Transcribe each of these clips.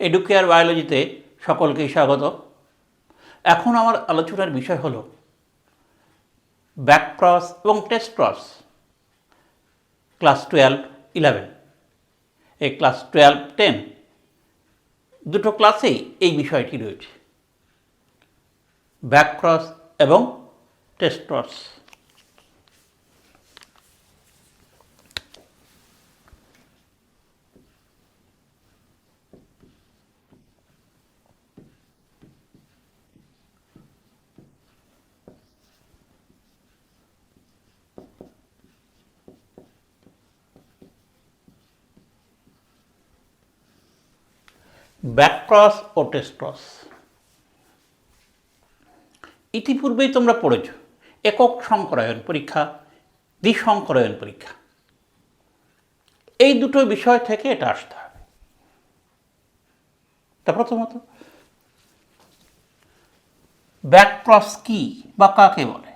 Educare বায়োলজিতে সকলকেই স্বাগত। এখন আমার আলোচনার বিষয় হলো ব্যাকক্রস এবং টেস্ট ক্রস ক্লাস 12-11। এই ক্লাস 12-10 দুটো ক্লাসেই এই বিষয়টি রয়েছে, ব্যাকক্রস এবং টেস্ট ক্রস। ব্যাকক্রস ও টেস্ট ক্রস ইতিপূর্বেই তোমরা পড়েছ। একক সংকরায়ন পরীক্ষা, দ্বিসংকরায়ন পরীক্ষা, এই দুটো বিষয় থেকে এটা আসতে হবে। তা প্রথমত ব্যাকক্রস কি বা কাকে বলে?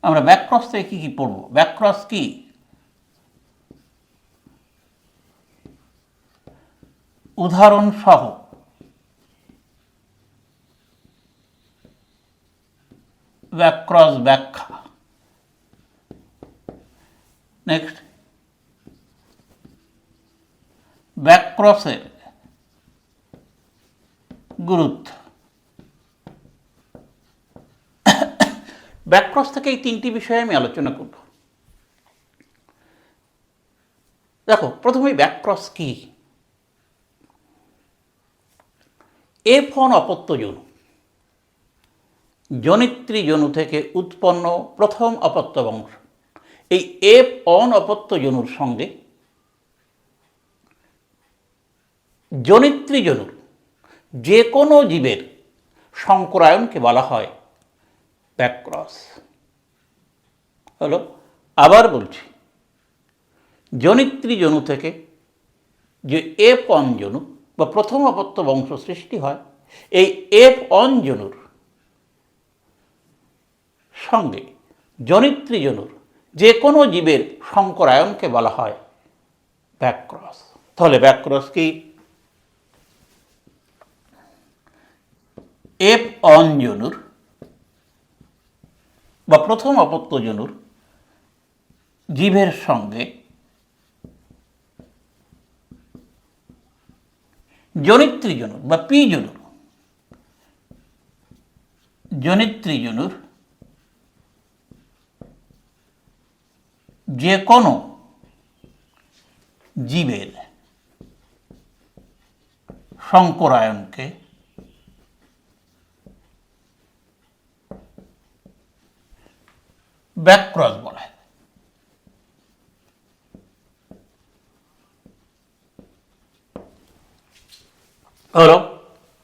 আমরা ব্যাকক্রস থেকে কি কি পড়ব? ব্যাকক্রস কি? উদাহরণ সহ ব্যাকক্রস ব্যাখ্যা। নেক্সট, ব্যাকক্রসের গুরুত্ব। ব্যাকক্রস থেকে এই তিনটি বিষয়ে আমি আলোচনা করব। দেখো, প্রথমেই ব্যাকক্রস কি? F1 অপত্য জনু, জনিত্রী জনু থেকে উৎপন্ন প্রথম অপত্য বংশ। এই F1 অপত্য জনুর সঙ্গে জনিত্রী জনুর যে কোনো জীবের সংকরায়নকে বলা হয় ব্যাকক্রস। হলো, আবার বলছি, জনিত্রী জনু থেকে যে F1 জনু বা প্রথম অপত্য বংশ সৃষ্টি হয়, এই F1 জনুর সঙ্গে জনিত্রী জনুর যে কোনো জীবের সংকরায়নকে বলা হয় ব্যাকক্রস। তাহলে ব্যাকক্রস কি? F1 জনুর বা প্রথম অপত্য জনুর জীবের সঙ্গে জনিত্রী জনুর বা পি জনুর, জনিত্রী জনুর যে কোনো জীবের সংকরায়নকে ব্যাকক্রস বলা হয়। হলো,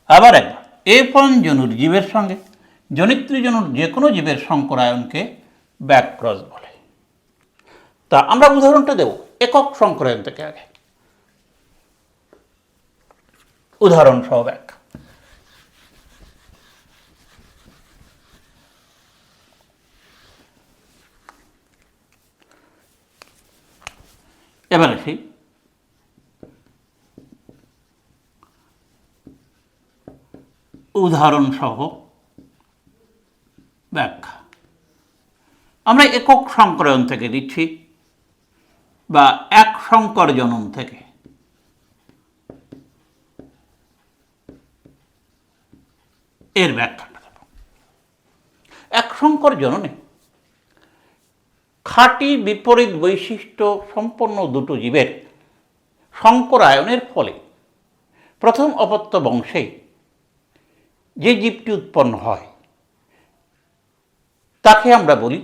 আবার একবার, F1 জনুর জীবের সঙ্গে জনিত্রী জনুর যে কোনো জীবের সংকরায়নকে ব্যাকক্রস বলে। তা আমরা উদাহরণটা দেব একক সংকরায়ন থেকে আগে, উদাহরণ সহ ব্যাখ্যা। এবার আসি উদাহরণ সহ ব্যাখ্যা। আমরা একক সংকরায়ন থেকে দিচ্ছি বা এক সংকর জনন থেকে। এর ব্যাখ্যাটা দেব। এক সংকর জননে খাঁটি বিপরীত বৈশিষ্ট্য সম্পন্ন দুটো জীবের সংকরায়নের ফলে প্রথম অপত্য বংশে যে জীবটি উৎপন্ন হয় তাকে আমরা বলি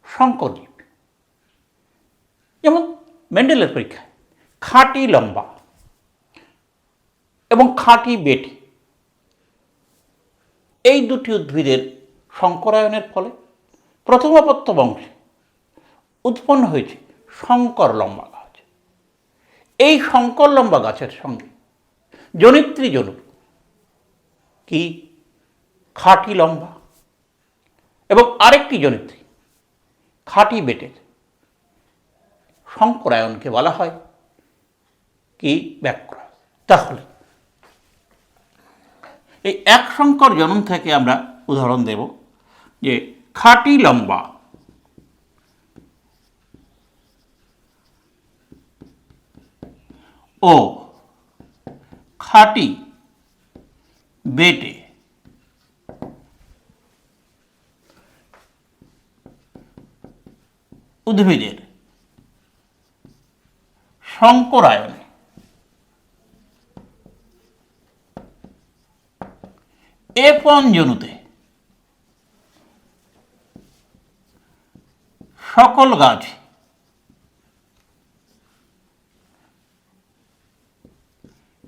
সংকর জীব। যেমন মেন্ডেলের পরীক্ষায় খাঁটি লম্বা এবং খাঁটি বেটি, এই দুটি উদ্ভিদের সংকরায়নের ফলে প্রথম অপত্য বংশে উৎপন্ন হয়েছে শঙ্কর লম্বা গাছ। এই শঙ্কর লম্বা গাছের সঙ্গে জনিত্রী জনু কি খাঁটি লম্বা এবং আরেকটি জনিত্রী খাঁটি বেটের সংকরায়নকে বলা হয় কি ব্যাকক্রস। তাহলে এই এক সংকর জনন থেকে আমরা উদাহরণ দেব যে খাঁটি লম্বা ও খাঁটি বেটে উদ্ভিদের সংকরায়নে F1 জনুতে সকল গাছ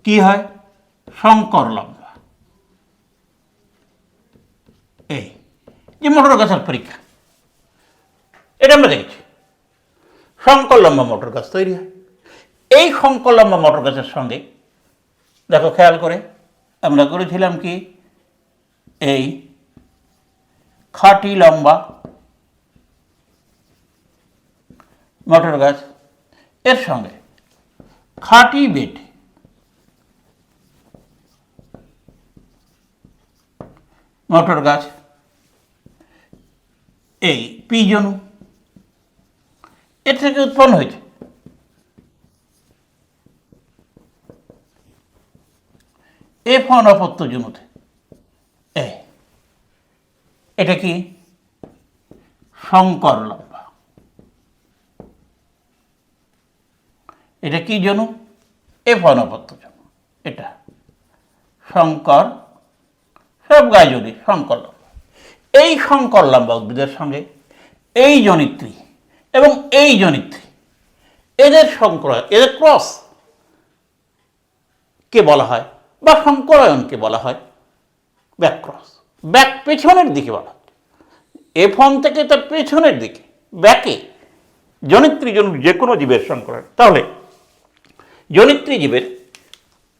কি হয়? সংকর লম্বা। এই যে মোটর গাছের পরীক্ষা, এটা আমরা দেখেছি, সংকর লম্বা মোটর গাছ তৈরি হয়। এই সংকর লম্বা মোটর গাছের সঙ্গে দেখো খেয়াল করে আমরা করেছিলাম কি, এই খাঁটি লম্বা মোটর গাছ এর সঙ্গে খাঁটি বেট মোটর গাছ, এই পি জনু, এর থেকে উৎপন্ন হয়েছে F1 অপত্য জনুতে। এটা কি? সংকর লম্বা। এটা কি জনু? F1 অপত্য জনু। এটা সংকর, সব গায়ে জড়ি সংকর লম্বা। এই সংকর লম্বা উদ্ভিদের সঙ্গে এই জনিত্রী এবং এই জনিত্রী, এদের সংকরায়ন, এদের ক্রস কে বলা হয় বা সংকরায়নকে বলা হয় ব্যাকক্রস। ব্যাক পেছনের দিকে বলা হয়, F1 থেকে তার পেছনের দিকে, ব্যাকে জনিত্রী জনক যে কোনো জীবের সংকরায়ন। তাহলে জনিত্রী জীবের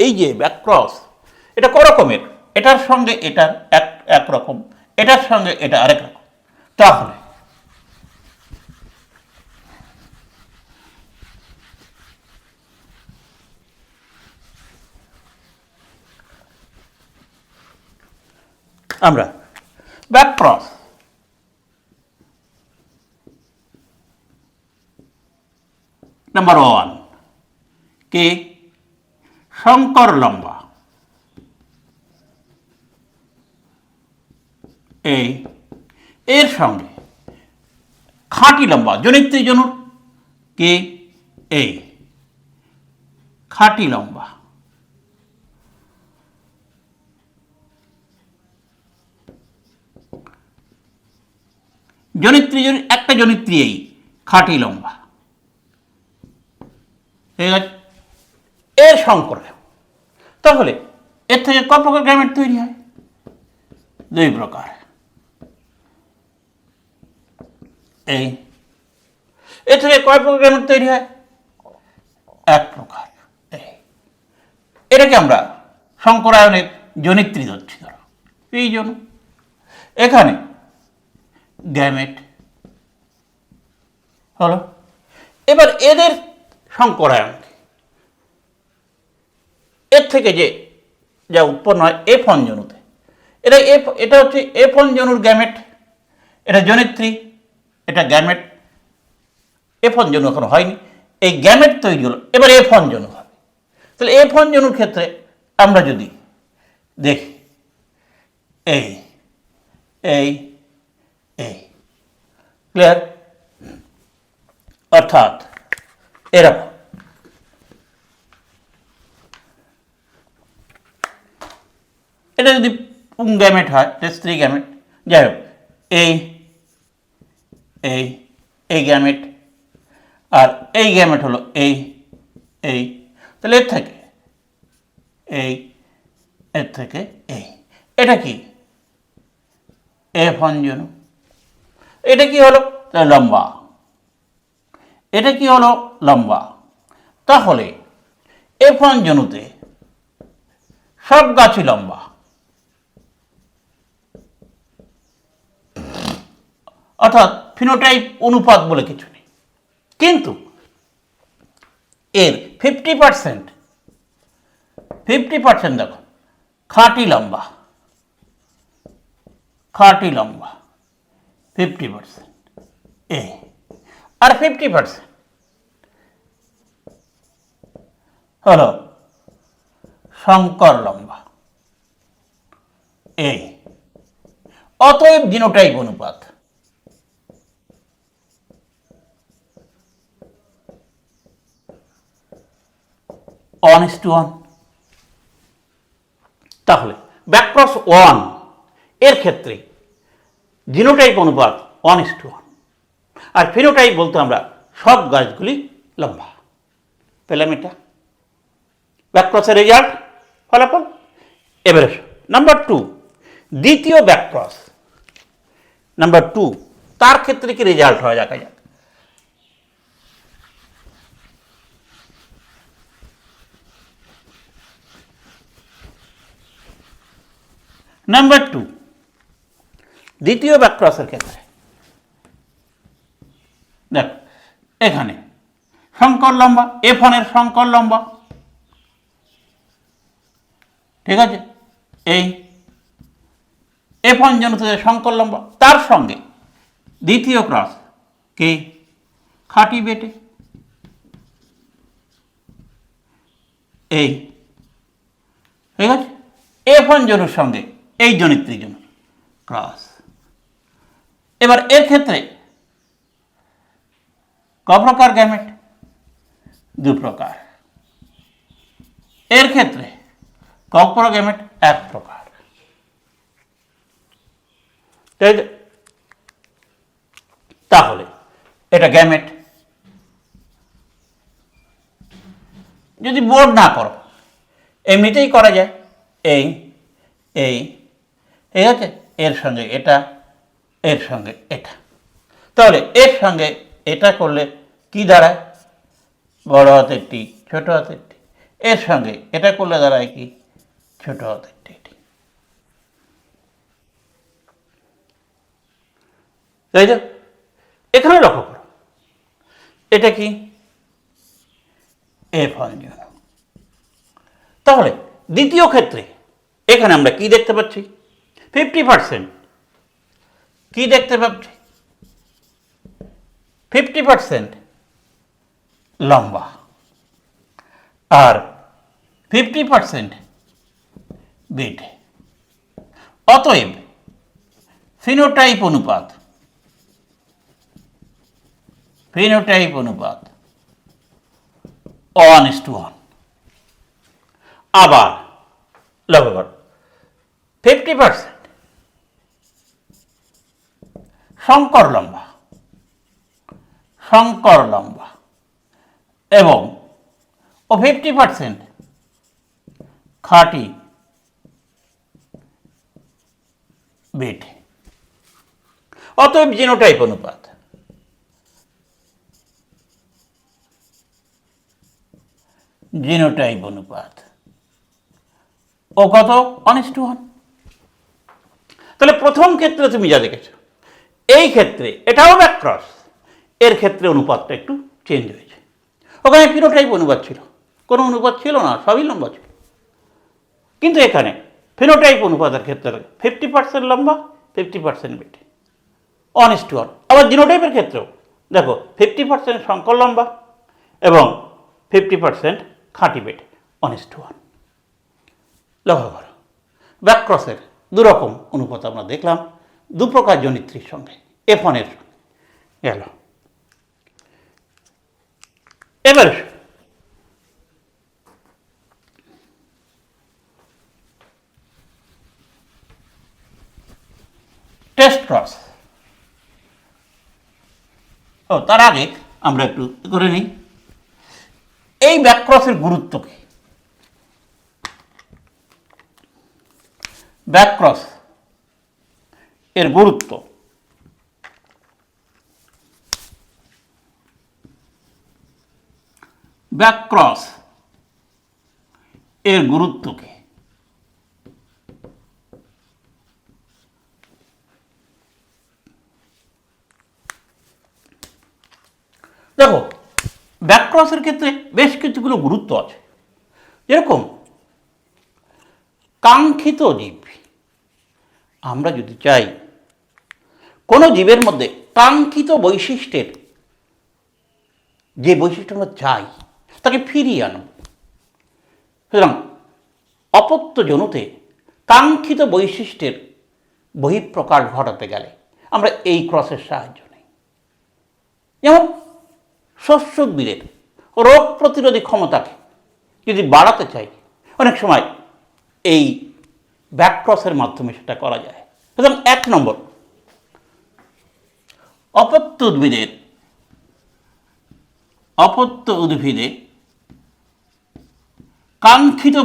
এই যে ব্যাকক্রস, এটা করকমের, এটার সঙ্গে এটার একরকম, এটার সঙ্গে এটা আরেক রকম। তাহলে আমরা ব্যাকক্রস নাম্বার 1 কে সংকর লম্বা, এই এর সঙ্গে খাঁটি লম্বা জনিত্রী জনুর কে এই খাঁটি লম্বা, জনিত্রী একটা জনিত্রী এই খাঁটি লম্বা, ঠিক আছে, এর সংকরায়ন। তাহলে এর থেকে কত প্রকার গ্যামেট তৈরি হয়? 2 প্রকার। এই এর থেকে কয় প্রকার গ্যামেট তৈরি হয়? 1 প্রকার। এটাকে আমরা সংকরায়নের জনিত্রী ধরছি। ধরো এই জন্য এখানে গ্যামেট হলো। এবার এদের সংকরায়ন, এর থেকে যে যা উৎপন্ন হয় F1 জনুতে, এটা হচ্ছে F1 জনুর গ্যামেট, এটা জনিত্রী, এটা গ্যামেট। F1 জনু এখনো হয়নি, এই গ্যামেট তৈরি হলো, এবার F1 জনু হবে। তাহলে F1 জনুর ক্ষেত্রে আমরা যদি দেখি এই এই এই ক্লিয়ার, অর্থাৎ এরকম এটা যদি গ্যামেট হয়, স্ত্রী গ্যামেট, যাই হোক, এই এই এই গ্যামেট আর এই গ্যামেট হলো এই এই, তাহলে এর থেকে এই, এর থেকে এই, এটা কি F1 জনু। এটা কি হলো? লম্বা। এটা কি হলো? লম্বা। তাহলে F1 জনুতে সব গাছই লম্বা, অর্থাৎ ফিনোটাইপ অনুপাত বলে কিছু নেই, কিন্তু এর 50% দেখো খাঁটি লম্বা 50% এ, আর 50% হলো শঙ্কর লম্বা এ। অতএব জিনোটাইপ অনুপাত (1:1). তাহলে ব্যাকক্রস 1 এর ক্ষেত্রে জিনোটাইপ অনুপাত 1:1, আর ফিনোটাইপ বলতে আমরা সব গাছগুলি লম্বা। পেলাম এটা ব্যাকক্রসের রেজাল্ট, ফলাফল। এবারে নাম্বার 2, দ্বিতীয় ব্যাকক্রস নাম্বার 2, তার ক্ষেত্রে কি রেজাল্ট হয় দেখা যাক। নাম্বার 2, দ্বিতীয় ব্যাকক্রসের ক্ষেত্রে দেখ এখানে শঙ্কর লম্বা F1 এর শঙ্কর লম্বা, ঠিক আছে, এই F1 জনিতদের শঙ্কর লম্বা, তার সঙ্গে দ্বিতীয় ক্রস কে খাঁটি বেটে, এই ঠিক আছে, F1 জনুর সঙ্গে এই জনিত্রী জনু ক্রস। এবার এর ক্ষেত্রে ক প্রকার গ্যামেট? 2 প্রকার। এর ক্ষেত্রে ক প্রকার গ্যামেট? 1 প্রকার। তাহলে এটা গ্যামেট। যদি বোর্ড না করো এমনিতেই করা যায়, এই এই ঠিক আছে, এর সঙ্গে এটা, এর সঙ্গে এটা। তাহলে এর সঙ্গে এটা করলে কি দাঁড়ায়? বড় হাতের টি ছোট হাতের টি। এর সঙ্গে এটা করলে দাঁড়ায় কি? ছোট হাতের টি। তাই তো? এখানে লক্ষ্য করো, এটা কি? F1 জনু। তাহলে দ্বিতীয় ক্ষেত্রে এখানে আমরা কি দেখতে পাচ্ছি? 50%। কি দেখতে পাচ্ছি? 50% লম্বা আর 50% বেটে। অতএব ফিনোটাইপ অনুপাত 1:1। আবার লক্ষ্য করো, 50% শঙ্কর লম্বা এবং 50% খাঁটি বেটে। অতএব জিনোটাইপ অনুপাত ও কত? 1:1। তাহলে প্রথম ক্ষেত্রে তুমি যা দেখেছ, এই ক্ষেত্রে এটাও ব্যাকক্রস, এর ক্ষেত্রে অনুপাতটা একটু চেঞ্জ হয়েছে। ওখানে ফিনোটাইপ অনুপাত ছিল, কোনো অনুপাত ছিল না, সবই লম্বা ছিল। কিন্তু এখানে ফিনোটাইপ অনুপাতের ক্ষেত্রে 50% লম্বা 50% বেটে, 1:1। আবার জিনোটাইপের ক্ষেত্রেও দেখো 50% শঙ্কর লম্বা এবং 50% খাঁটি বেটে, 1:1। লক্ষ্য করো, ব্যাকক্রসের 2 রকম অনুপাত আমরা দেখলাম, 2 প্রকার জনিত্রীর সঙ্গে, F1 এর সঙ্গে গেল। এবার টেস্ট ক্রস। তার আগে আমরা একটু করে নিই এই ব্যাকক্রসের গুরুত্ব কি। ব্যাকক্রস এর গুরুত্ব কি? দেখো, ব্যাকক্রসের ক্ষেত্রে বেশ কিছুগুলো গুরুত্ব আছে। যেরকম কাঙ্ক্ষিত জীব, আমরা যদি চাই কোনো জীবের মধ্যে কাঙ্ক্ষিত বৈশিষ্ট্যের যে বৈশিষ্ট্য আমরা চাই তাকে ফিরিয়ে আনব। সুতরাং অপত্য জনুতে কাঙ্ক্ষিত বৈশিষ্ট্যের বহিঃপ্রকাশ ঘটাতে গেলে আমরা এই ক্রসের সাহায্য নিই। যেমন শস্যোদ্ভিদের রোগ প্রতিরোধী ক্ষমতাকে যদি বাড়াতে চাই, অনেক সময় এই ব্যাকক্রসের মাধ্যমে সেটা করা যায়। সুতরাং 1 নম্বর, অপত্য উদ্ভিদে কাঙ্ক্ষিত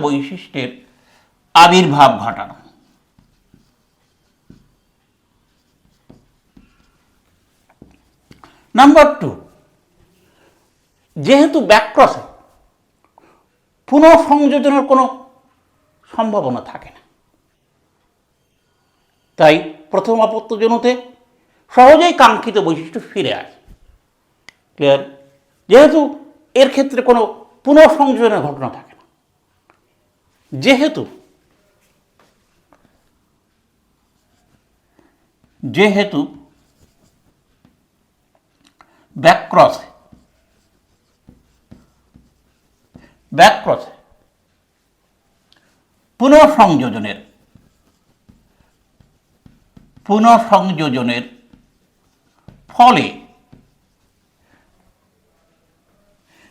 বৈশিষ্ট্যের আবির্ভাব ঘটানো। নাম্বার 2, যেহেতু ব্যাকক্রসে পুনঃসংযোজনের কোনো সম্ভাবনা থাকে না, তাই প্রথম অপত্য জনুতে সহজেই কাঙ্ক্ষিত বৈশিষ্ট্য ফিরে আসে। ক্লিয়ার? যেহেতু এর ক্ষেত্রে কোনো পুনঃসংযোজনের ঘটনা থাকে না, যেহেতু ব্যাকক্রসে পুনঃসংযোজনের ফলে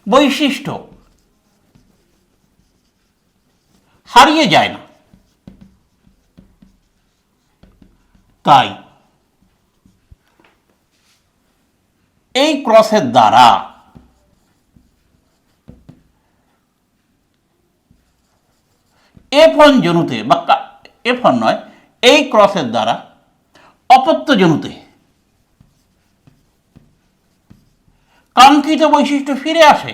বৈশিষ্ট্য হারিয়ে যায় না, তাই এই ক্রসের দ্বারা F1 জনুতে বা F1 নয়, এই ক্রসের দ্বারা অপত্য জনুতে কাঙ্ক্ষিত বৈশিষ্ট্য ফিরে আসে।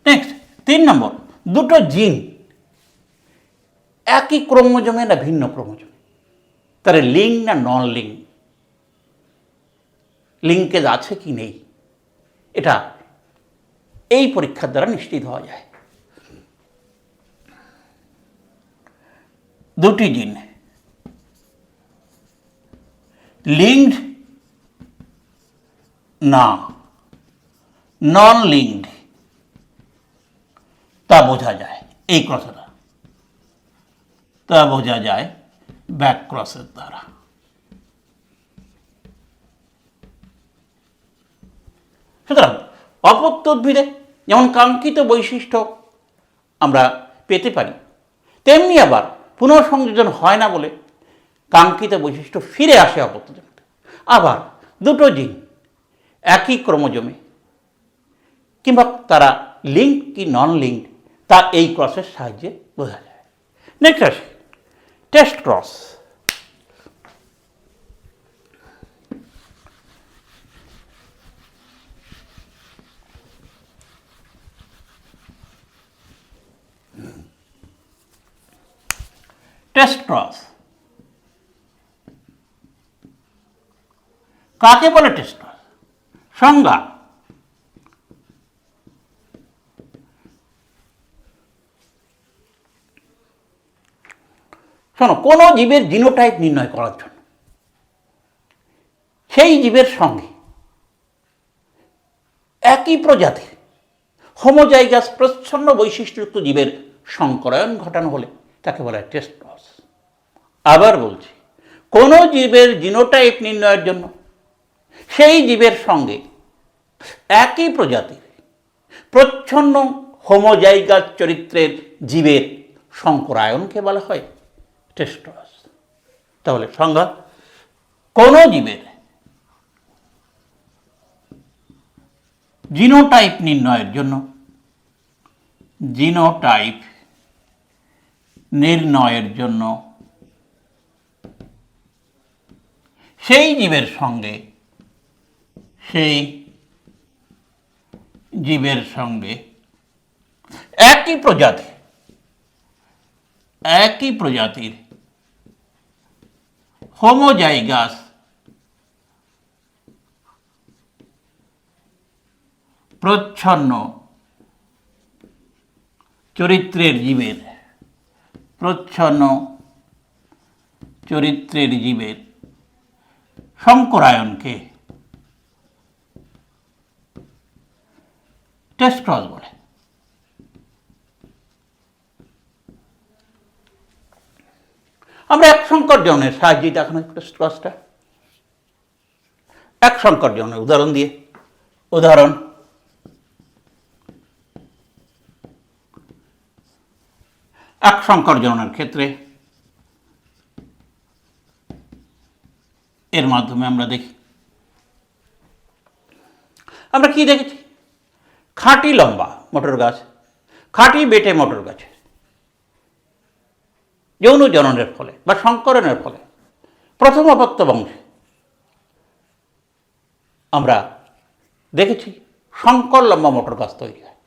নেক্সট 3 নম্বর, দুটো জিন একই ক্রোমোজোমে না ভিন্ন ক্রোমোজোমে, তার লিঙ্ক না নন লিঙ্ক, লিঙ্কেজ আছে কি নেই, এটা এই পরীক্ষার দ্বারা নিশ্চিত হওয়া যায়। দুটি জিন লিঙ্কড না নন লিঙ্কড তা বোঝা যায় এই ক্রসের দ্বারা, তা বোঝা যায় ব্যাকক্রসের দ্বারা। সুতরাং অপত্য উদ্ভিদে যেমন কাঙ্ক্ষিত বৈশিষ্ট্য আমরা পেতে পারি, তেমনি আবার পুনঃসংযোজন হয় না বলে কাঙ্ক্ষিত বৈশিষ্ট্য ফিরে আসে অপত্য জনুতে। আবার দুটো জিন একই ক্রোমোজোমে কিংবা তারা লিঙ্ক কি নন লিঙ্ক তা এই ক্রসের সাহায্যে বোঝা যায়। নেক্সট আসি টেস্ট ক্রস। টেস্ট ক্রস কাকে বলে? টেস্ট ক্রস সংজ্ঞা, শোনো, কোনো জীবের জিনোটাইপ নির্ণয় করার জন্য সেই জীবের সঙ্গে একই প্রজাতির হোমোজাইগাস প্রচ্ছন্ন বৈশিষ্ট্যযুক্ত জীবের সংকরায়ন ঘটানো হলে তাকে বলা হয় টেস্ট ক্রস। আবার বলছি, কোনো জীবের জিনোটাইপ নির্ণয়ের জন্য সেই জীবের সঙ্গে একই প্রজাতির প্রচ্ছন্ন হোমোজাইগাস চরিত্রের জীবের সংকরায়নকে বলা হয় টেস্ট ক্রস। তাহলে সংজ্ঞা, কোনো জীবের জিনোটাইপ নির্ণয়ের জন্য সেই জীবের সঙ্গে জীবের সঙ্গে একই প্রজাতির হোমোজাইগাস প্রচ্ছন্ন চরিত্রের জীবের সংকরায়নকে টেস্ট ক্রস বলে। আমরা এক সংকর জনের সাহায্যে দেখানো টেস্ট ক্রসটা, এক সংকর জনের উদাহরণ দিয়ে। উদাহরণ, এক সংকর জনের ক্ষেত্রে এর মাধ্যমে আমরা দেখি, আমরা কি দেখেছি? খাঁটি লম্বা মটর গাছ, খাঁটি বেটে মটর গাছে যৌন জননের ফলে বা সংকরণের ফলে প্রথম অপত্য বংশে আমরা দেখেছি সংকর লম্বা মটর গাছ তৈরি হয়।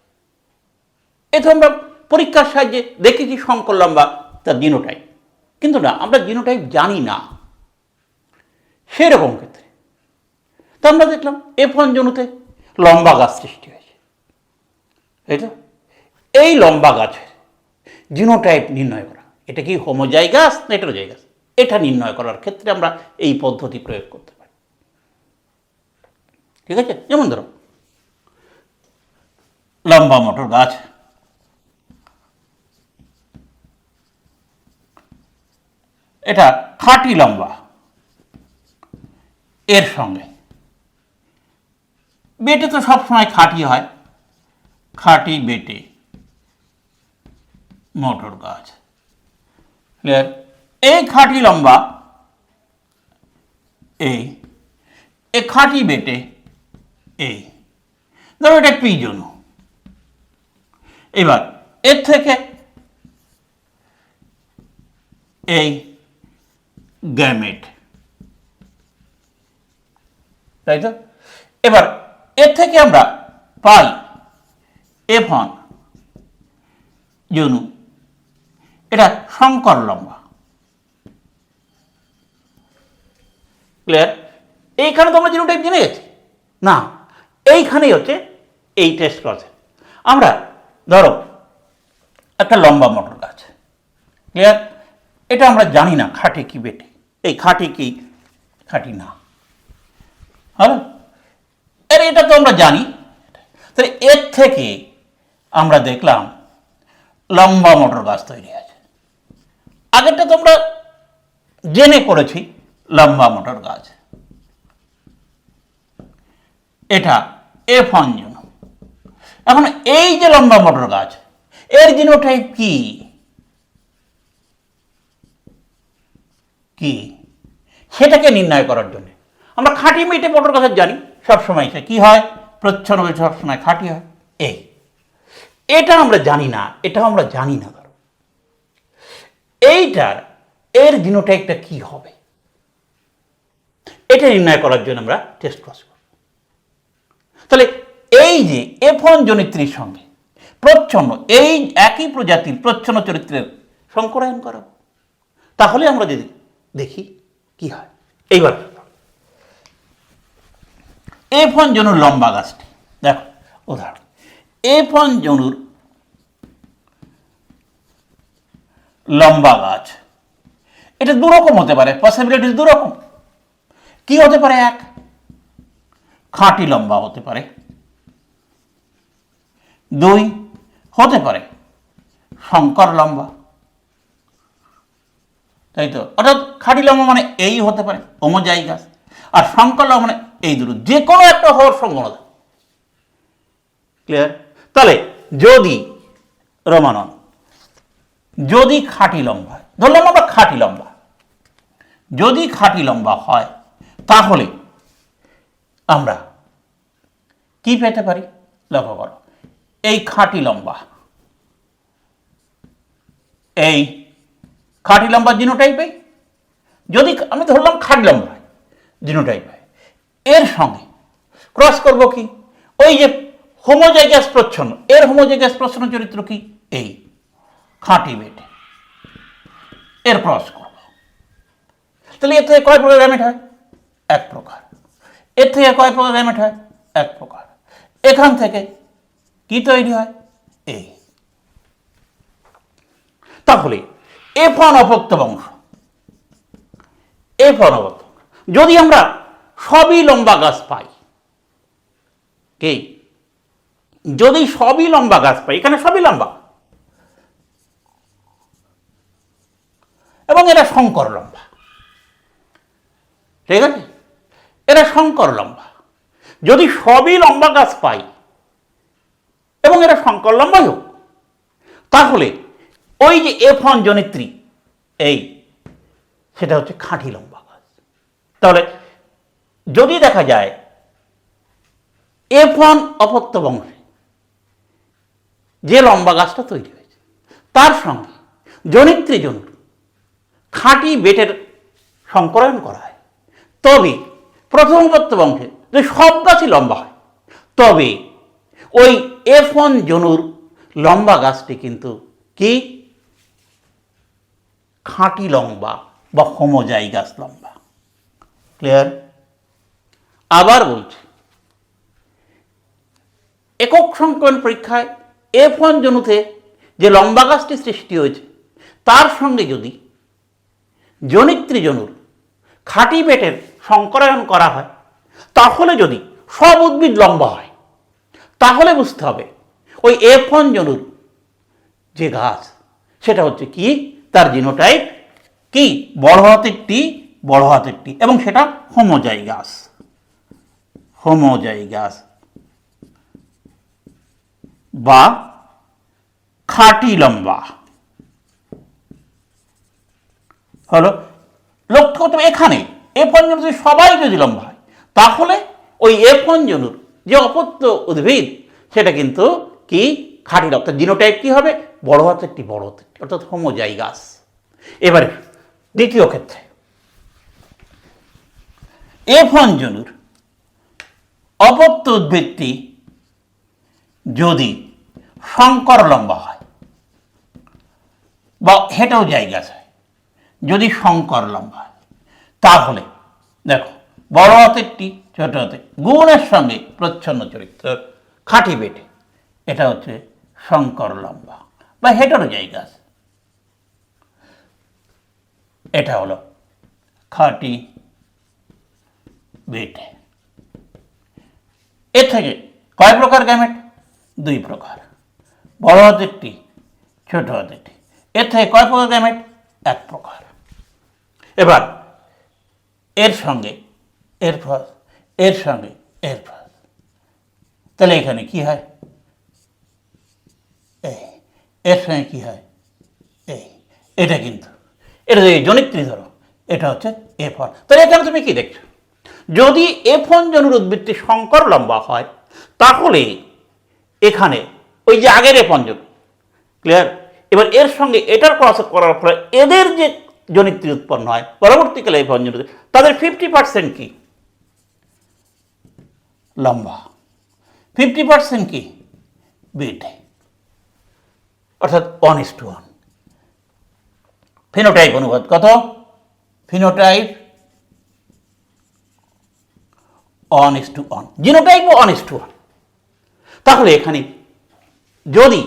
এতে আমরা পরীক্ষার সাহায্যে দেখেছি সংকর লম্বা তার জিনোটাইপ, কিন্তু না, আমরা জিনোটাইপ জানি না। সেরকম ক্ষেত্রে তো আমরা দেখলাম F1 জনুতে লম্বা গাছ সৃষ্টি হয়েছে, তাই তো? এই লম্বা গাছের জিনোটাইপ নির্ণয় করা, এটা কি হোমোজাইগাস না হেটেরোজাইগাস, এটা নির্ণয় করার ক্ষেত্রে আমরা এই পদ্ধতি প্রয়োগ করতে পারি। ঠিক আছে? যেমন ধরো লম্বা মটর গাছ, এটা খাঁটি লম্বা, এর সঙ্গে বেটে তো সবসময় খাঁটি হয়, খাঁটি বেটে মটর গাছ। ক্লিয়ার? এই খাঁটি লম্বা, এই খাঁটি বেটে, এই ধরো এটা পি জনু। এবার এর থেকে এই গ্যামেট, তাই তো? এবার এর থেকে আমরা পাই F1 জনু, এটা সংকর লম্বা। ক্লিয়ার? এইখানে তোমরা জিনোটাইপ জেনে গেছি না, এইখানেই হচ্ছে এই টেস্ট ক্রসে। আমরা ধরো একটা লম্বা মটর গাছ, ক্লিয়ার? এটা আমরা জানি না খাঁটি কি বেটে, এই খাঁটি কি খাঁটি না, হ্যাঁ? এটা তো আমরা জানি। তাহলে এর থেকে আমরা দেখলাম লম্বা মটর গাছ তৈরি আছে। আগেরটা তো আমরা জেনে করেছি লম্বা মটর গাছ, এটা F1 জনু। এখন এই যে লম্বা মটর গাছ, এর জিনোটাইপ কি কি সেটাকে নির্ণয় করার জন্য আমরা খাঁটি মেটে মটর গাছের জানি সবসময় সে কি হয়, প্রচ্ছন্ন সবসময় খাঁটি হয়। এটা আমরা জানি না, এটাও আমরা জানি না। ধরো এইটার এর জিনোটাইপটা কি হবে, এটা নির্ণয় করার জন্য আমরা টেস্ট ক্রস করব। তাহলে এই যে F1 জনিত্রীর সঙ্গে প্রচ্ছন্ন, এই একই প্রজাতির প্রচ্ছন্ন চরিত্রের সংকরায়ন করাবো, তাহলে আমরা যদি দেখি কি হয়। এইবার F1 জনুর লম্বা গাছটি দেখো, উদাহরণ F1 জনুর লম্বা গাছ, এটা দুরকম হতে পারে, পসিবিলিটিস দুরকম। কি হতে পারে? এক, খাঁটি লম্বা হতে পারে। দুই, হতে পারে সংকর লম্বা, তাই তো? অর্থাৎ খাঁটি লম্বা মানে এই হতে পারে হোমোজাইগাস, আর সংকর লম্বা মানে এই দুটো, যে কোনো একটা হওয়ার সম্ভাবনা। ক্লিয়ার? তাহলে যদি রোমানন যদি খাঁটি লম্বা, ধরলাম আমরা খাঁটি লম্বা, যদি খাঁটি লম্বা হয় তাহলে আমরা কি পেতে পারি? লক্ষ্য করো, এই খাঁটি লম্বা, এই খাঁটি লম্বা জিনোটাইপে, যদি আমি ধরলাম খাঁটি লম্বা জিনোটাইপ হয়, এর সঙ্গে ক্রস করব কি? ওই যে হোমোজাইগাস প্রচ্ছন্ন, এর হোমোজাইগাস প্রচ্ছন্ন চরিত্র কি? এই খাঁটি বেটে, এর ক্রস করব। তাহলে এর থেকে কয় প্রকার গ্যামেট হয়? এক প্রকার। এর থেকে কয় প্রকার গ্যামেট হয়? এক প্রকার। এখান থেকে কি তৈরি হয়? এই। তাহলে F1 অপত্য বংশ, F1 অপত্য, যদি আমরা সবই লম্বা গাছ পাই, কি যদি সবই লম্বা গাছ পাই, এখানে সবই লম্বা এবং এরা শঙ্কর লম্বা, ঠিক আছে, এরা শঙ্কর লম্বা, যদি সবই লম্বা গাছ পাই এবং এরা শঙ্কর লম্বাই হোক, তাহলে ওই যে F1 জনিত্রী, এই সেটা হচ্ছে খাঁটি লম্বা গাছ। তাহলে যদি দেখা যায় F1 অপত্য বংশে যে লম্বা গাছটা তৈরি হয়েছে তার সঙ্গে জনিত্রী জন্তুর খাঁটি বেটের সংকরায়ন করা হয়, তবে প্রথম অপত্য বংশে যদি সব গাছই লম্বা হয়, তবে ওই F1 জনুর লম্বা গাছটি কিন্তু কি খাঁটি লম্বা বা হোমোজাইগাস লম্বা। ক্লিয়ার? আবার বলছি, একক সংকরণ পরীক্ষায় F1 জনুতে যে লম্বা গাছটি সৃষ্টি হয়েছে তার সঙ্গে যদি জনিত্রী জনুর খাঁটি বেটের সংকরায়ন করা হয়, তাহলে যদি সব উদ্ভিদ লম্বা হয়, তাহলে বুঝতে হবে ওই F1 জনুর যে গাছ সেটা হচ্ছে কি, তার জিনোটাইপ কি, বড় হাতের টি, বড় হাতের টি, এবং সেটা হোমোজাইগাস, হোমোজাইগাস বা খাঁটি লম্বা হলো। লক্ষ্য করতে হবে এখানে F1 জনু সবাই যদি লম্বা হয়, তাহলে ওই F1 জনুর যে অপত্য উদ্ভিদ সেটা কিন্তু কি খাঁটি লম্বা, জিনোটাইপ কি হবে, বড় হাতের টি, বড় হাতের টি, অর্থাৎ হোমোজাইগাস। এবারে দ্বিতীয় ক্ষেত্রে F1 জনুর অপত্য উদ্ভিদটি যদি শঙ্কর লম্বা হয় বা হেটেরোজাইগাস হয়, যদি শঙ্কর লম্বা হয়, তাহলে দেখো বড় হাতের টি, ছোট হাতের গুণের সঙ্গে প্রচ্ছন্ন চরিত্র খাঁটি বেটে, এটা হচ্ছে শঙ্কর লম্বা বা হেটেরোজাইগাস, এটা হলো খাঁটি বেটে। এর থেকে কয় প্রকার গ্যামেট? দুই প্রকার, বড় হাতের টি, ছোট হাতের টি। এর থেকে কয় প্রকার গ্যামেট? এক প্রকার। এবার এর সঙ্গে এর ফস, এর সঙ্গে এর ফস, তাহলে এখানে কি হয়? এই, এর সঙ্গে কি হয়? এই, এটা কিন্তু এটা যদি জনিত্রী ধরো, এটা হচ্ছে F1। তাহলে এখানে তুমি কি দেখছো? যদি F1 জনুর উদ্ভিদটি শঙ্কর লম্বা হয়, তাহলে এখানে ওই যে আগের F1 জনু, ক্লিয়ার? এবার এর সঙ্গে এটার ক্রস করার ফলে এদের যে জনিত্রী উৎপন্ন হয় পরবর্তীকালে F1 জনুতে, তাদের 50% কি লম্বা, 50% কি বেটে, অর্থাৎ 1:1। ফিনোটাইপ অনুপাত কত? ফিনোটাইপ 1:1, জিনোটাইপও 1:1। তাহলে এখানে যদি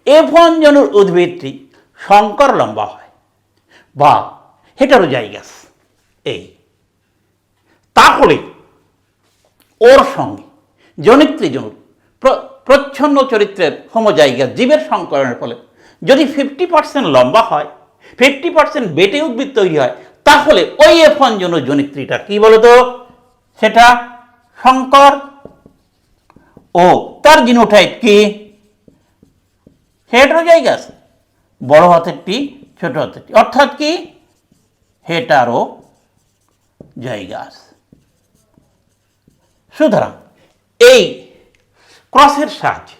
F1 জনুর উদ্ভিদটি শঙ্কর লম্বা হয় বা হেটেরোজাইগাস, এই, তাহলে ওর সঙ্গে জনিত্রী জনুর প্রচ্ছন্ন চরিত্রের হোমোজাইগাস জীবের সংকরণের ফলে যদি 50% লম্বা হয়, 50% বেটে উদ্ভিদ তৈরি হয়, তাহলে ওই F1 জনুর জনিত্রীটা কি বলতো? সেটা শঙ্কর, ও তার জিনোটাইপ কি হেটেরোজাইগাস, বড় হাতের টি, ছোট হাতের টি, অর্থাৎ কি হেটারোজাইগাস। সুতরাং এই ক্রসের সাহায্যে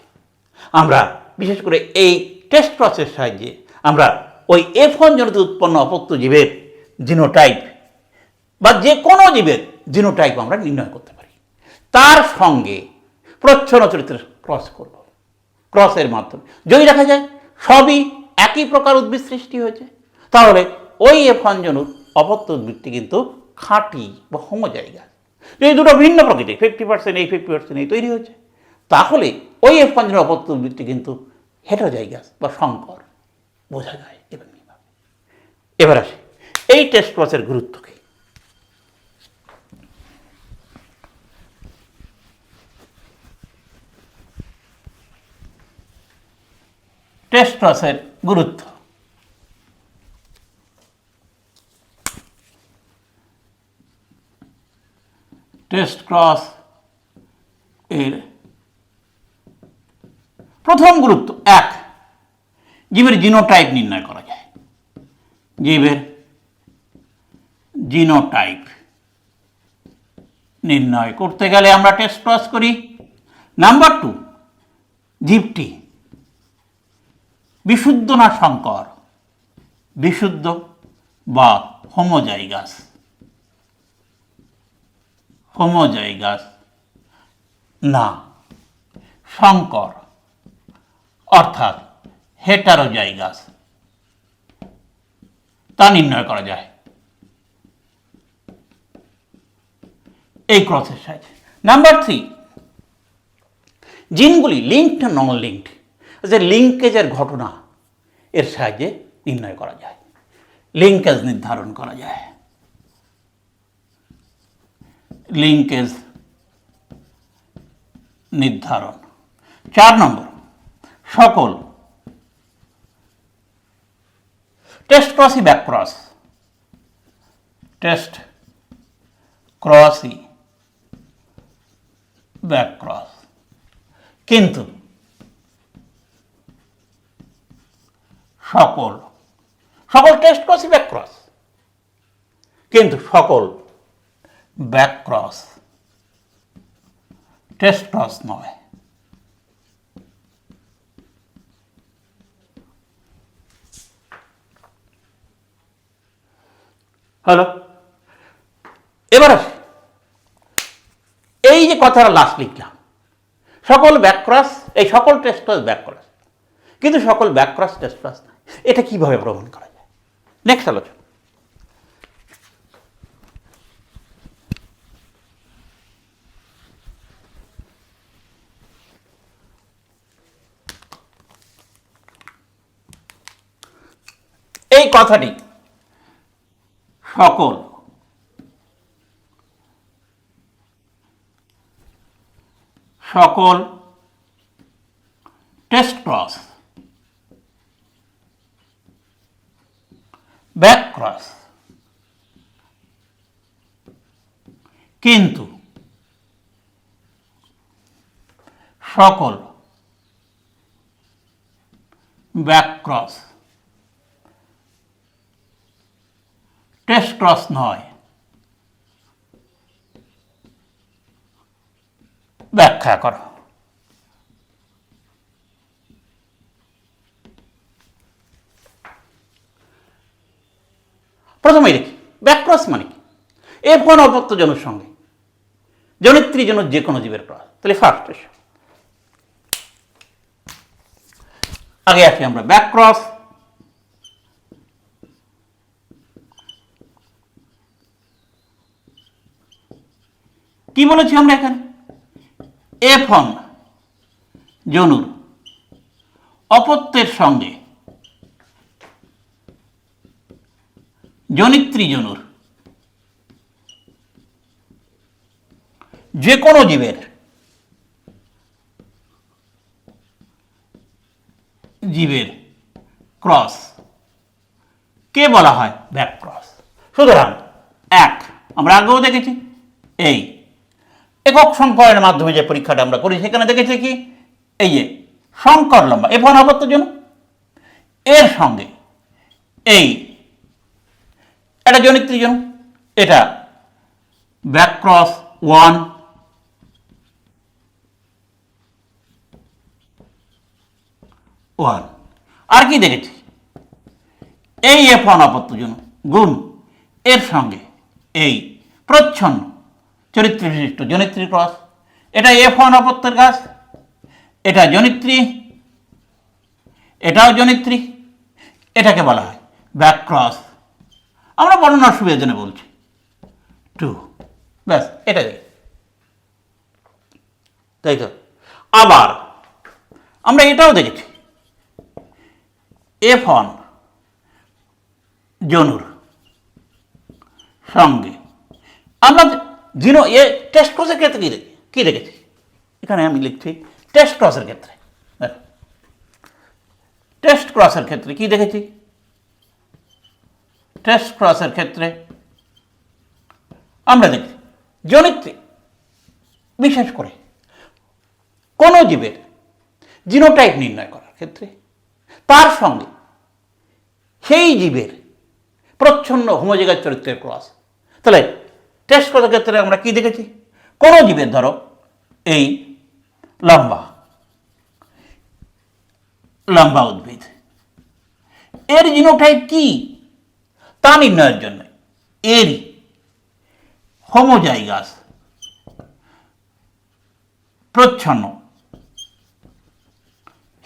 আমরা, বিশেষ করে এই টেস্ট ক্রসের সাহায্যে আমরা ওই F1 জনিত উৎপন্ন অপত্য জীবের জিনোটাইপ বা যে কোনো জীবের জিনোটাইপ আমরা নির্ণয় করতে পারি। তার সঙ্গে প্রচ্ছন্ন চরিত্রের ক্রস করব, ক্রসের মাধ্যমে যদি দেখা যায় সবই একই প্রকার উদ্ভিদ সৃষ্টি হয়েছে, তাহলে ওই F1 জনুর অপত্য উদ্ভিদটি কিন্তু খাঁটি বা হোমোজাইগাস। যদি দুটো ভিন্ন প্রকৃতি 50% এই 50% এই তৈরি হয়েছে, তাহলে ওই F1 জনুর অপত্য উদ্ভিদটি কিন্তু হেটারোজাইগাস বা সংকর বোঝা যায়। এবার আসি এই টেস্ট ক্রসের গুরুত্ব কি। টেস্ট ক্রসের গুরুত্ব, টেস্ট ক্রস এর প্রথম গুরুত্ব, এক, জীবের জিনোটাইপ নির্ণয় করা যায়। জীবের জিনোটাইপ নির্ণয় করতে গেলে আমরা টেস্ট ক্রস করি। নাম্বার টু, জীবটি বিশুদ্ধ না সংকর, বিশুদ্ধ বা হোমোজাইগাস, হোমোজাইগাস না সংকর অর্থাৎ হেটারোজাইগাস, তা নির্ণয় করা যায় এই ক্রসের সাহায্যে। নাম্বার থ্রি, জিনগুলি লিঙ্কড না নন লিঙ্কড, যে লিঙ্কেজের ঘটনা এর সাহায্যে নির্ণয় করা যায়, লিঙ্কেজ নির্ধারণ করা যায়। লিঙ্কেজ নির্ধারণ। 4 নম্বর, সকল টেস্ট ক্রসই ব্যাক ক্রস, টেস্ট ক্রসই ব্যাক ক্রস, কিন্তু সকল টেস্ট ক্রসই ব্যাক ক্রস, কিন্তু সকল ব্যাক ক্রস টেস্ট ক্রস নয়। হ্যালো, এবার আসি এই যে কথাটা লাস্ট লিখলাম, সকল ব্যাক ক্রস, এই সকল টেস্ট ক্রস ব্যাক ক্রস, কিন্তু সকল ব্যাক ক্রস টেস্ট ক্রস নয়। এটা কিভাবে প্রমাণ করা যায়? নেক্সট আলোচনা। এই কথাটি সকল টেস্ট ক্রস ব্যাক ক্রস, কিন্তু সকল ব্যাক ক্রস টেস্ট ক্রস নয়। ব্যাখ্যা করো। প্রথমেই দেখি ব্যাক ক্রস মানে কি। F1 অপত্য জনুর সঙ্গে জনিত্রী জনুর যে কোনো জীবের ক্রস। তাহলে ফার্স্ট এসে আগে আসি আমরা ব্যাক ক্রস। কি বলেছি আমরা এখানে? F1 জনুর অপত্যের সঙ্গে জনিত্রী জনুর যে কোনো জীবের ক্রস কে বলা হয়? Back cross. সুতরাং এক, আমরা আগেও দেখেছি এই একক সংকরের মাধ্যমে যে পরীক্ষাটা আমরা করি সেখানে দেখেছি কি, এই যে সংকর লম্বা F1 অপত্য জনু, এর সঙ্গে এই এটা জনিত্রী জনু, এটা ব্যাক ক্রস 1, আর কি দেখেছি, এই F1 অপত্য জনু গুণ এর সঙ্গে এই প্রচ্ছন্ন চরিত্র বিশিষ্ট জনিত্রী ক্রস, এটা F1 অপত্যের গাছ, এটা জনিত্রী, এটাও জনিত্রী, এটাকে বলা হয় ব্যাক ক্রস। আমরা বর্ণনার সুবিধার জন্য বলছি 2, ব্যাস এটাই, তাই তো। আবার আমরা এটাও দেখেছি F1 জনুর সঙ্গে আমরা জিনো টেস্ট ক্রসের ক্ষেত্রে কি দেখেছি, এখানে আমি লিখছি টেস্ট ক্রসের ক্ষেত্রে, টেস্ট ক্রসের ক্ষেত্রে কি দেখেছি, টেস্ট ক্রসের ক্ষেত্রে আমরা দেখি জনিত্রী বিশেষ করে কোনো জীবের জিনোটাইপ নির্ণয় করার ক্ষেত্রে তার সঙ্গে সেই জীবের প্রচ্ছন্ন হোমোজিগাস চরিত্রের ক্রস। তাহলে টেস্ট করার ক্ষেত্রে আমরা কি দেখেছি, কোনো জীবের ধরো এই লম্বা উদ্ভিদ, এর জিনোটাইপ কি তা নির্ণয়ের জন্য এর হোমোজাইগাস প্রচ্ছন্ন,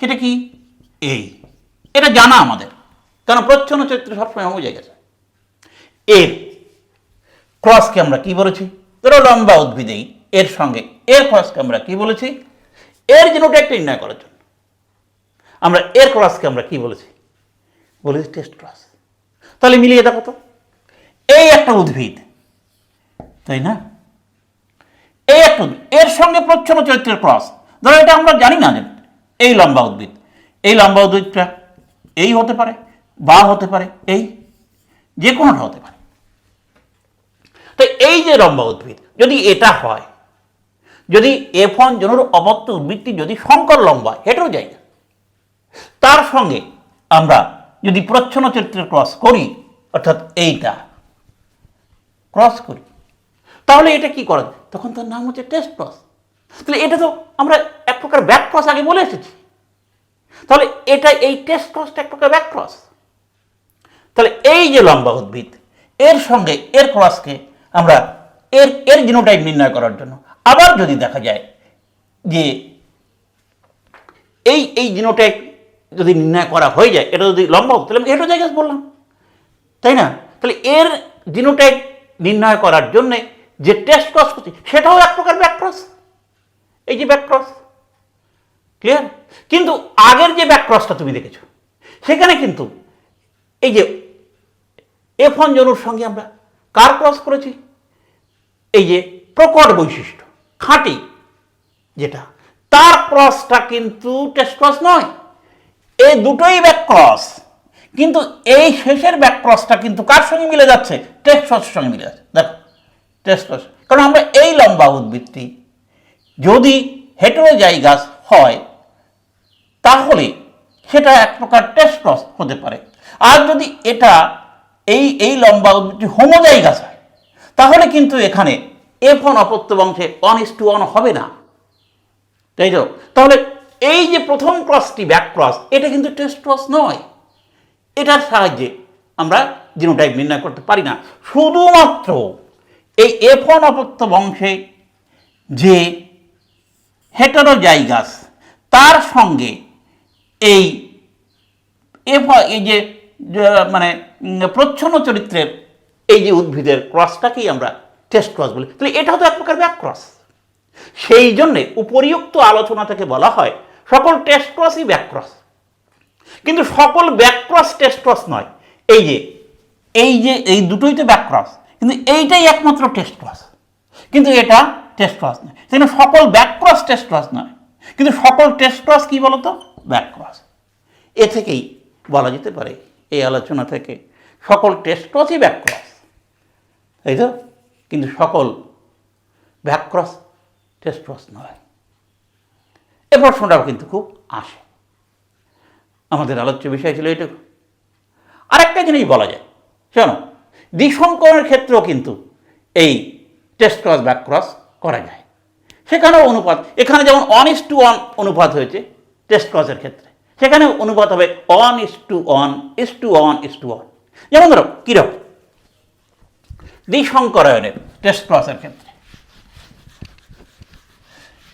সেটা কি এটা জানা আমাদের, কারণ প্রচ্ছন্ন চরিত্র সবসময় হোমোজাইগাস। এর ক্রসকে আমরা কি বলেছি, ধরো লম্বা উদ্ভিদেই এর সঙ্গে এর ক্রসকে আমরা কি বলেছি, এর জিনোটাইপটা নির্ণয় করার জন্য আমরা এর ক্রসকে আমরা কি বলেছি টেস্ট ক্রস। তাহলে মিলিয়ে দেখো তো, এই একটা উদ্ভিদ, তাই না, এই একটা এর সঙ্গে প্রচ্ছন্ন চরিত্রের ক্রস, ধরো এটা আমরা জানি না যে এই লম্বা উদ্ভিদ, এই লম্বা উদ্ভিদটা এই হতে পারে বা হতে পারে এই, যে কোনোটা হতে পারে। তো এই যে লম্বা উদ্ভিদ যদি এটা হয়, যদি F1 জনুর অপত্য উদ্ভিদটি যদি সংকর লম্বা হেটেরোজাইগাস, তার সঙ্গে আমরা যদি প্রচ্ছন্ন চরিত্রের ক্রস করি, অর্থাৎ এইটা ক্রস করি, তাহলে এটা কি করা যায়, তখন তার নাম হচ্ছে টেস্ট ক্রস। তাহলে এটা তো আমরা এক প্রকার ব্যাক ক্রস আগে বলে এসেছি, তাহলে এটা এই টেস্ট ক্রসটা এক প্রকার ব্যাক ক্রস। তাহলে এই যে লম্বা উদ্ভিদ এর সঙ্গে এর ক্রসকে আমরা এর জিনোটাইপ নির্ণয় করার জন্য, আবার যদি দেখা যায় যে এই জিনোটাইপ যদি নির্ণয় করা হয়ে যায়, এটা যদি লম্বা, তাহলে আমি হেটেরোজাইগাস বললাম, তাই না। তাহলে এর জিনোটাইপ নির্ণয় করার জন্য যে টেস্ট ক্রস করছি সেটাও এক প্রকার ব্যাক ক্রস, এই যে ব্যাক ক্রস, ক্লিয়ার। কিন্তু আগের যে ব্যাক ক্রসটা তুমি দেখেছো, সেখানে কিন্তু এই যে F1 জনুর সঙ্গে আমরা কার ক্রস করেছি, এই যে প্রকট বৈশিষ্ট্য খাঁটি যেটা, তার ক্রসটা কিন্তু টেস্ট ক্রস নয়, এই দুটোই ব্যাক ক্রস। কিন্তু এই শেষের ব্যাক ক্রসটা কিন্তু কার সঙ্গে মিলে যাচ্ছে, টেস্ট ক্রসের সঙ্গে মিলে যাচ্ছে। দেখো টেস্ট ক্রস, কারণ আমরা এই লম্বা উদ্ভিদটি যদি হেটেরোজাইগাস হয় তাহলে সেটা এক প্রকার টেস্ট ক্রস হতে পারে, আর যদি এটা এই লম্বা উদ্ভিদটি হোমোজাইগাস হয় তাহলে কিন্তু এখানে F1 অপত্য বংশে 1:1 হবে না, তাই তো। তাহলে এই যে প্রথম ক্রসটি ব্যাক ক্রস, এটা কিন্তু টেস্ট ক্রস নয়, এটার সাহায্যে আমরা জিনোটাইপ নির্ণয় করতে পারি না। শুধুমাত্র এই F1 অপত্য বংশে যে হেটেরোজাইগাস, তার সঙ্গে এই যে মানে প্রচ্ছন্ন চরিত্রের এই যে উদ্ভিদের ক্রসটাকেই আমরা টেস্ট ক্রস বলি। তাহলে এটাও তো এক প্রকার ব্যাক ক্রস। সেই জন্যে উপরিউক্ত আলোচনা থেকে বলা হয় সকল টেস্ট ক্রসই ব্যাক ক্রস, কিন্তু সকল ব্যাক ক্রস টেস্ট ক্রস নয়। এই দুটোই তো ব্যাক ক্রস, কিন্তু এইটাই একমাত্র টেস্ট ক্রস, কিন্তু এটা টেস্ট ক্রস নয়। সেখানে সকল ব্যাক ক্রস টেস্ট ক্রস নয়, কিন্তু সকল টেস্ট ক্রস কি বলতো, ব্যাক ক্রস। এ থেকেই বলা যেতে পারে, এই আলোচনা থেকে, সকল টেস্ট ক্রসই ব্যাক ক্রস, তাই তো, কিন্তু সকল ব্যাক ক্রস টেস্ট ক্রস নয়। এ প্রশ্নটাও কিন্তু খুব আসে। আমাদের আলোচ্য বিষয় ছিল এটুকু। আরেকটা জিনিস বলা যায়, শোনো, দ্বিসংকরণের ক্ষেত্রেও কিন্তু এই টেস্ট ক্রস ব্যাক ক্রস করা যায়। সেখানেও অনুপাত, এখানে যেমন 1:1 অনুপাত হয়েছে টেস্ট ক্রসের ক্ষেত্রে, সেখানে অনুপাত হবে 1:1:1:1:1। যেমন ধরো কিরকম, দ্বিসংকরায়নের টেস্ট ক্রসের ক্ষেত্রে,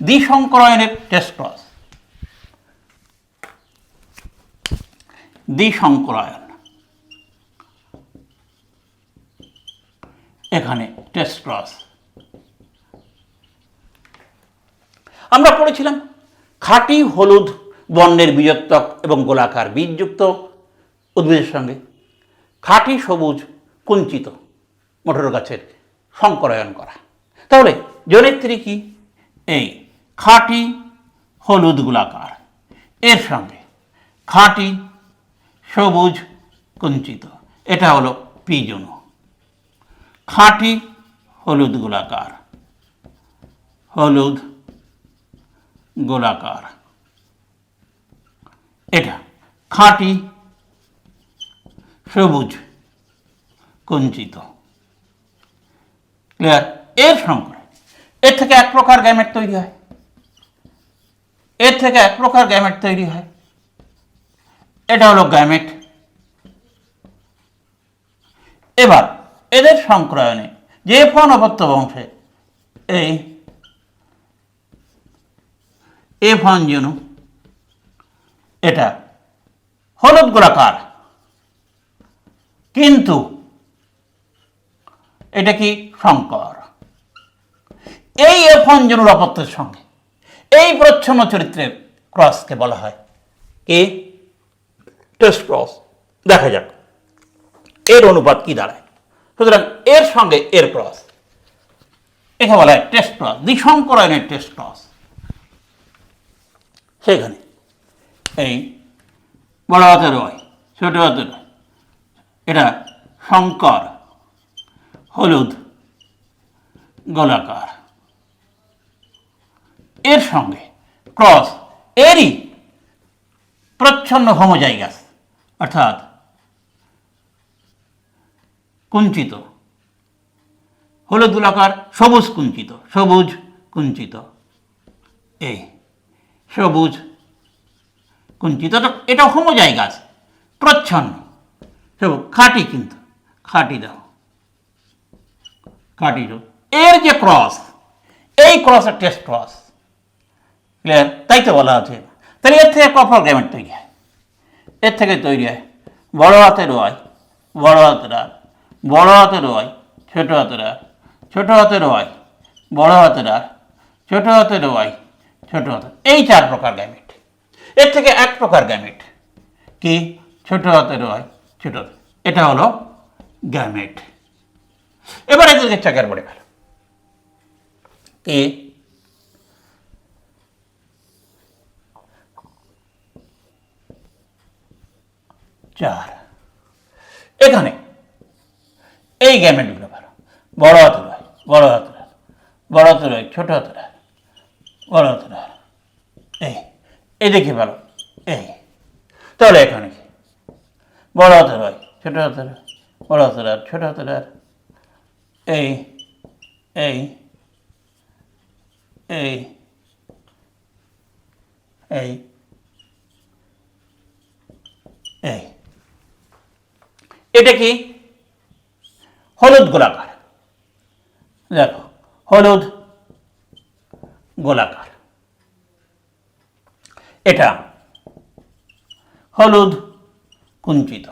দ্বিসংকরায়নের টেস্ট ক্রস দ্বিসংকরায়ন, এখানে টেস্ট ক্রস। আমরা পড়েছিলাম খাঁটি হলুদ বর্ণের বীজোত্তক এবং গোলাকার বীজযুক্ত উদ্ভিদের সঙ্গে খাঁটি সবুজ কুঞ্চিত মটর গাছের সংকরায়ন করা। তাহলে জনেত্রী কি? এই খাঁটি হলুদ গোলাকার, এর সঙ্গে খাঁটি সবুজ কুঞ্চিত, এটা হলো পিজনু। খাঁটি হলুদ গোলাকার, হলুদ গোলাকার, এটা খাঁটি সবুজ কুঞ্চিত। ক্লিয়ার? এর সংকর, এর থেকে এক প্রকার গ্যামেট তৈরি হয়, এর থেকে এক প্রকার গ্যামেট তৈরি হয়, এটা হলো গ্যামেট। এবার এদের সংক্রায়নে যে ফন অপত্য বংশে এই এফন জনু, এটা হলুদ গোলাকার, কিন্তু এটা কি সংকর। এই এফন জনুর অপত্যের সঙ্গে এই প্রচ্ছন্ন চরিত্রের ক্রসকে বলা হয় কি? Test cross. দেখা যাক এর অনুপাত কি দাঁড়ায়। সুতরাং এর সঙ্গে এর ক্রস, একে বলা হয় টেস্ট ক্রস, দ্বিসংকরায়নের টেস্ট ক্রস। সেখানে এই বড় হাতের হয়, ছোট হাতের হয়, এটা সংকর হলুদ গোলাকার, এর সঙ্গে ক্রস এরই প্রচ্ছন্ন হোমোজাইগাস অর্থাৎ কুঞ্চিত হলুদ গোলাকার সবুজ কুঞ্চিত, সবুজ কুঞ্চিত, এই সবুজ কুঞ্চিত, এটা হোমোজাইগাস প্রচ্ছন্ন সবুজ, খাঁটি, কিন্তু খাঁটি দাও, খাঁটি। এর যে ক্রস, এই ক্রসের টেস্ট ক্রস। ক্লিয়ার? তাই তো বলা আছে। তাহলে এর থেকে কফল গ্যামেট তৈরি হয়, এর থেকে তৈরি হয় বড় হাতের ওয়াই, বড় হাতের আর, বড় হাতের ওয়াই, ছোট হাতের আর, ছোট হাতের ওয়াই, বড় হাতের আর, ছোট হাতের ওয়াই, ছোট হাতের, এই চার প্রকার গ্যামেট। এর থেকে এক প্রকার গ্যামেট কি? ছোট হাতের ওয়াই, ছোট হাতের, এটা হলো গ্যামেট। এবার এদেরকে চাকার পড়ে ফেলো কি? চার। এখানে এই গ্যামেটগুলো ভালো, বড় হাতের হয়, বড় হাতের হয়, বড় হাতের হয়, ছোট হাতের হয়, বড় হাতের হয়, এই দেখি ভালো, এই। তাহলে এখানে কি? বড় হাতের হয়, ছোট হাতের হয়, বড় হাতের আর, ছোট হাতের আর, এই এই এই এই এই, এটা কি? হলুদ গোলাকার। দেখো হলুদ গোলাকার, এটা হলুদ কুঞ্চিত,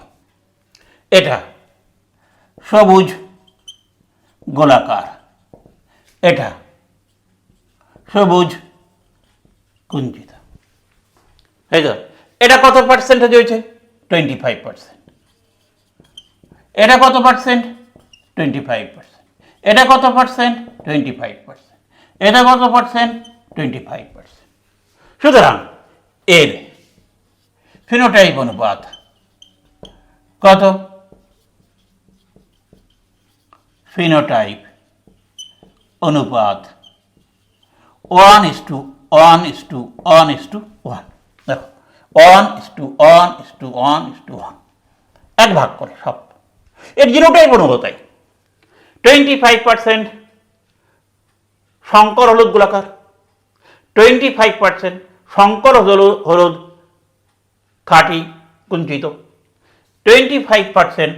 এটা সবুজ গোলাকার, এটা সবুজ কুঞ্চিত। এই তো, এটা কত পার্সেন্টেজ হয়েছে? 25%। এটা কত পার্সেন্ট? 25%। এটা কত পার্সেন্ট? 25%। এটা কত পার্সেন্ট? 25%। সুতরাং এর ফিনোটাইপ অনুপাত কত? ফিনোটাইপ অনুপাত 1:1:1:1। দেখো 1:1:1:1, এক ভাগ করে সব। এর জিনোটাইপ অনুপাতাই 25% শঙ্কর হলুদ গোলাকার, 25% শঙ্কর হলুদ খাঁটি কুঞ্চিত, 25%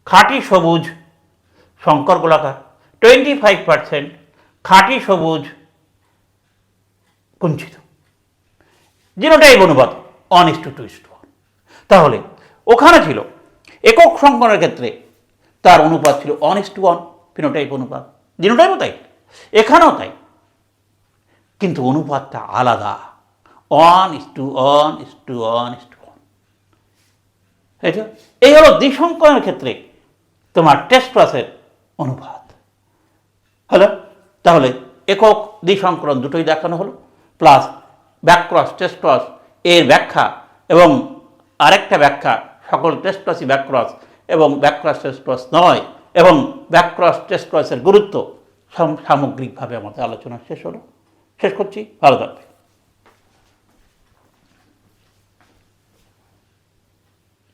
খাঁটি সবুজ শঙ্কর গোলাকার, 25% খাঁটি সবুজ কুঞ্চিত। জিনোটাইপ অনুপাত 1:2:1। তাহলে ওখানে ছিল একক সংকরণের ক্ষেত্রে তার অনুপাত ছিল 1:1 ফিনোটাইপ অনুপাত, জিনোটাইপও তাই, এখানেও তাই, কিন্তু অনুপাতটা আলাদা, 1:1:1:1। এই হলো দ্বিসংকরণের ক্ষেত্রে তোমার টেস্ট ক্রসের অনুপাত হলো। তাহলে একক দ্বিসংকরণ দুটোই দেখানো হলো, প্লাস ব্যাকক্রস টেস্ট ক্রস এর ব্যাখ্যা এবং আরেকটা ব্যাখ্যা, সকল টেস্ট ক্রসই ব্যাকক্রস এবং ব্যাকক্রস টেস্ট ক্রস নয়, এবং ব্যাকক্রস টেস্ট ক্রসের গুরুত্ব সামগ্রিকভাবে আমাদের আলোচনা শেষ হলো। শেষ করছি, ভালো থাকবে।